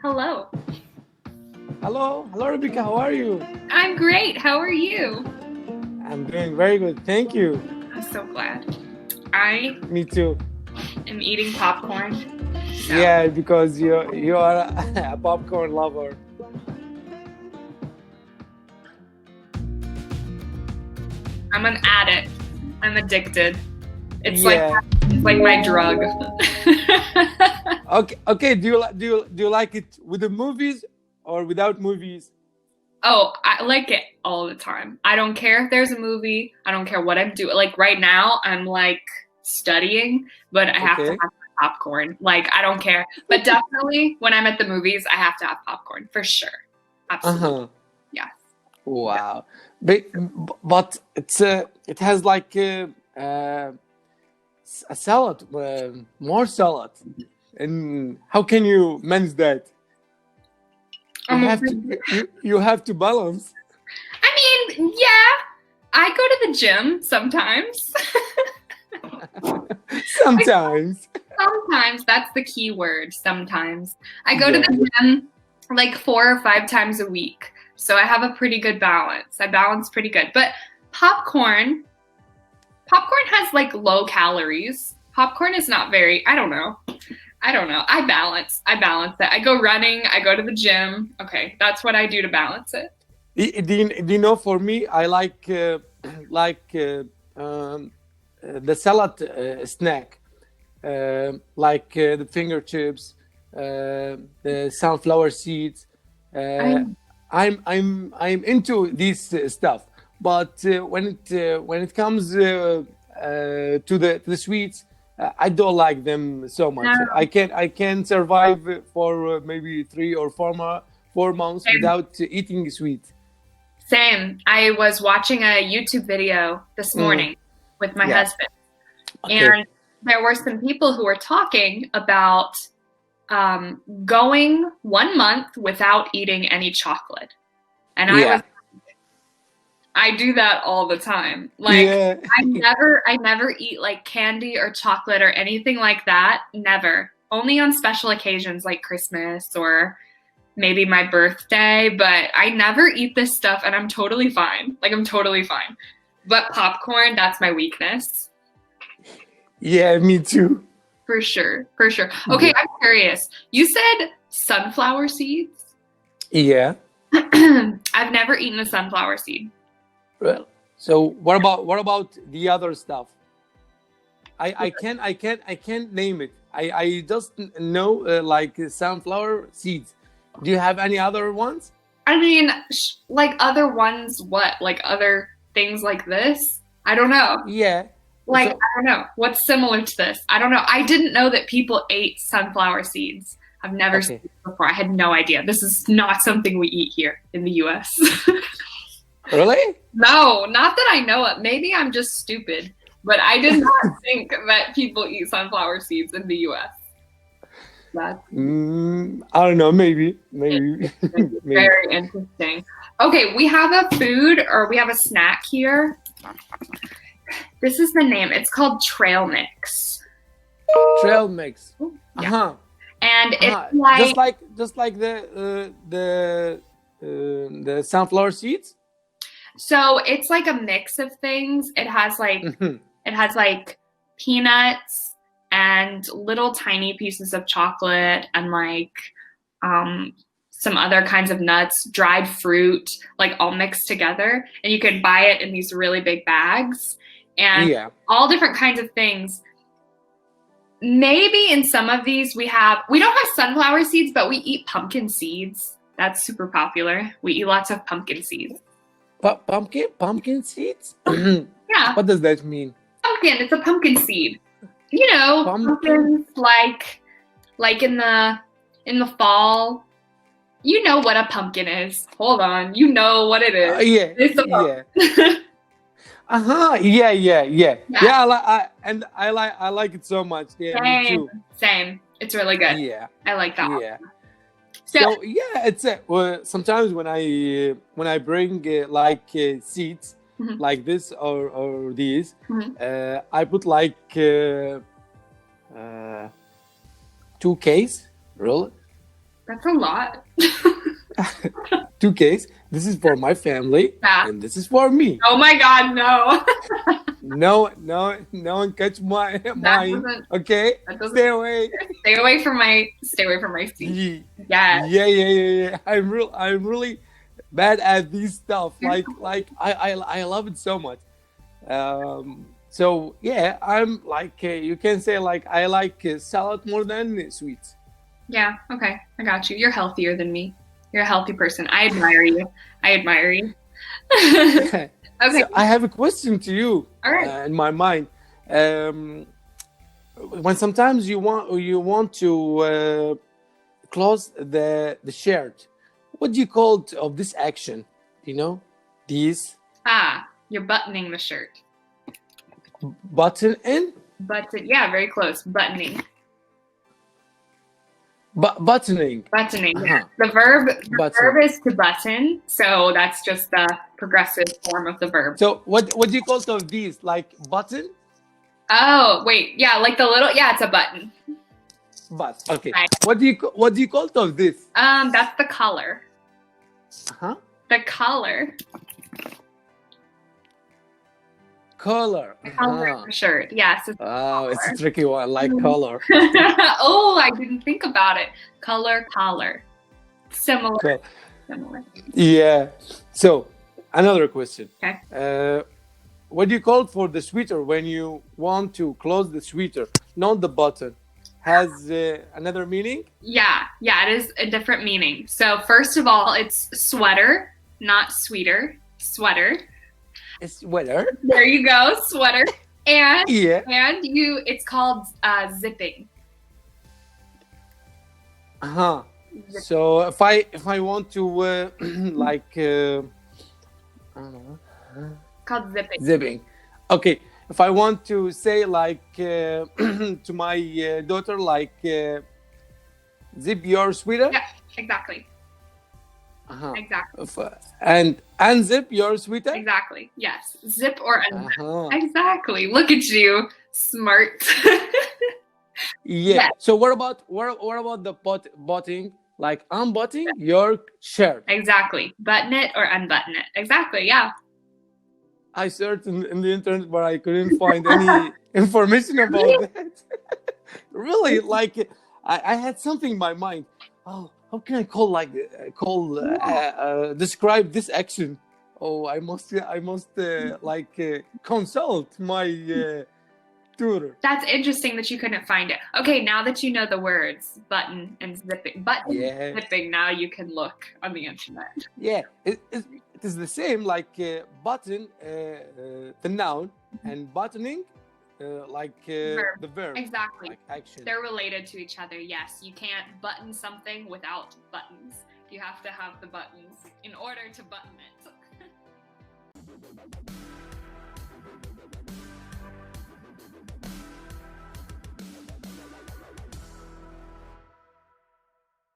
Hello. Hello, Rebecca. How are you? I'm great. How are you? I'm doing very good. Thank you. I'm so glad. I Me too. am eating popcorn. So. Yeah, because you are a popcorn lover. I'm an addict. I'm addicted. It's like my drug. Okay. Do you like it with the movies or without movies? Oh, I like it all the time. I don't care if there's a movie. I don't care what I'm doing. Like right now, I'm like studying, but I have to have popcorn. Like I don't care. But definitely when I'm at the movies, I have to have popcorn for sure. Absolutely. Yes. Wow. But it has like a salad, more salad. And how can you manage that? You have to balance. I mean, yeah, I go to the gym sometimes. Sometimes. Sometimes, that's the key word, sometimes. I go to the gym like 4 or 5 times a week. So I have a pretty good balance. I balance pretty good. But popcorn has like low calories. Popcorn is not very, I don't know. I balance it. I go running. I go to the gym. Okay, that's what I do to balance it. Do you know? For me, I like the salad snack, like the finger chips, the sunflower seeds. I'm into this stuff. But when it comes to the sweets, I don't like them so much. No. I can survive for maybe 3 or 4 months without eating sweet. Same. I was watching a YouTube video this morning with my husband, and there were some people who were talking about going 1 month without eating any chocolate, and I do that all the time. Like I never eat like candy or chocolate or anything like that. Never. Only on special occasions like Christmas or maybe my birthday, but I never eat this stuff and I'm totally fine. Like I'm totally fine. But popcorn, that's my weakness. Yeah, me too. For sure. Okay, I'm curious. You said sunflower seeds? Yeah. I've never eaten a sunflower seed. Well, so what about the other stuff? I can't name it. I just know like sunflower seeds. Do you have any other ones? I mean, like other ones, what? Like other things like this? I don't know. Yeah. Like, I don't know. What's similar to this? I don't know. I didn't know that people ate sunflower seeds. I've never seen it before. I had no idea. This is not something we eat here in the US. Really? No, not that I know of. Maybe I'm just stupid, but I did not think that people eat sunflower seeds in the US. I don't know. Maybe. Very interesting. Okay, we have a food or we have a snack here. This is the name. It's called trail mix. Trail mix. Yeah. And it's just like the sunflower seeds. So it's like a mix of things. It has like peanuts and little tiny pieces of chocolate and like some other kinds of nuts, dried fruit, like all mixed together. And you can buy it in these really big bags and all different kinds of things. Maybe in some of these we don't have sunflower seeds, but we eat pumpkin seeds. That's super popular. We eat lots of pumpkin seeds. Pumpkin seeds? Yeah. What does that mean? Pumpkin. It's a pumpkin seed. You know, pumpkins like in the fall. You know what a pumpkin is. Hold on. You know what it is. It's a pumpkin. I like it so much. Yeah, me too. Same. It's really good. Yeah. I like that. Yeah. So it's sometimes when I bring seeds like this or these, I put like 2 Ks, really. That's a lot. 2Ks. This is for my family, and this is for me. Oh my God, no. No one catch mine. Okay, stay away. Stay away from my seat. Yeah. I'm really bad at these stuff. Like I love it so much. So yeah, I'm like you can say like I like salad more than sweets. Yeah. Okay, I got you. You're healthier than me. You're a healthy person. I admire you. Okay. Okay. So I have a question to you. All right. In my mind, when sometimes you want to close the shirt, what do you call of this action? You know, these. You're buttoning the shirt. Button in. Button. Yeah, very close. Buttoning. Buttoning. Yeah. The verb is to button, so that's just the progressive form of the verb. So what do you call of these? Like button? Oh wait, yeah, like the little it's a button. But okay. Right. What do you call of this? That's the collar. The collar. Color. Color of the shirt. Yes. It's a tricky one. Like color. Oh, I didn't think about it. Collar. Similar. Cool. Yeah. So another question. Okay. What do you call for the sweater when you want to close the sweater, not the button? Has another meaning? Yeah, it is a different meaning. So first of all, it's sweater, not sweeter. Sweater. A sweater. There you go, sweater. And it's called zipping. So if I want to like I don't know. Called zipping. Zipping. Okay. If I want to say like to my daughter like zip your sweater. Yeah, exactly. Exactly. And unzip your sweater. Exactly. Yes. Zip or unzip. Exactly. Look at you, smart. Yeah. Yes. So what about the buttoning? Like unbuttoning your shirt. Exactly. Button it or unbutton it. Exactly. Yeah. I searched in the internet, but I couldn't find any information about that. Really, like I had something in my mind. Oh, how can I describe this action? Oh, I must consult my tutor. That's interesting that you couldn't find it. Okay, now that you know the words button and zipping, zipping, now you can look on the internet. Yeah, it is the same like button, the noun, and buttoning, the verb. Exactly. Like action. They're related to each other. Yes, you can't button something without buttons. You have to have the buttons in order to button it.